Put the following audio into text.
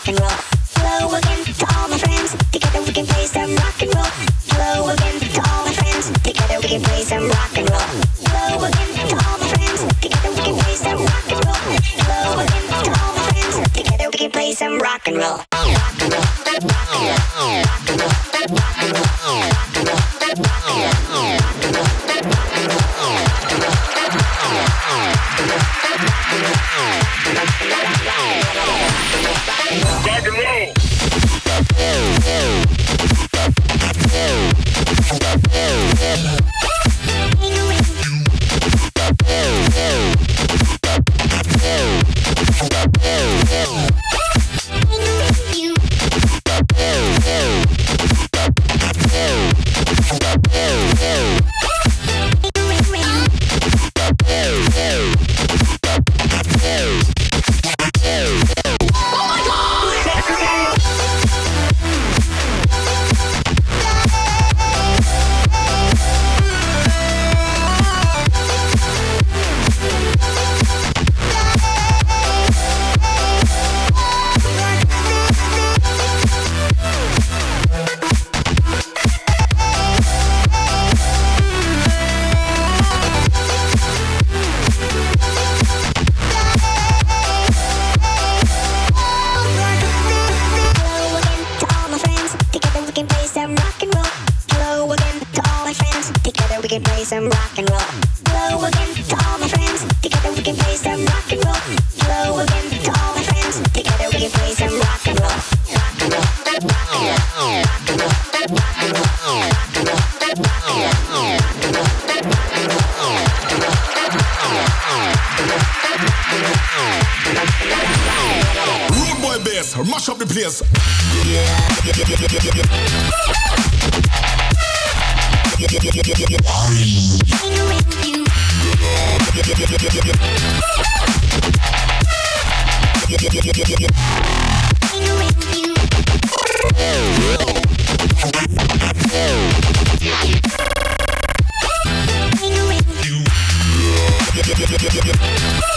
and roll. Hello again to all my friends. Together we can play some rock and roll. Hello again to all my friends. Together we can play some rock and roll. Hello again to all my friends. Together we can play some rock and roll. Hello again to all my friends. Together we can play some rock and roll. Rock and roll. Rock and roll. Rock and roll. Rock and roll. Rock and roll. Rock and roll. Rock and roll. We can play some rock and roll. Hello again to all my friends. Together we can play some rock and roll. Hello again to all my friends. Together we can play some rock and roll. Rock and roll. Rock and roll. Rock and roll. Rock and roll. Rock and roll. Rock and roll. Road boy bass, mash up the place. You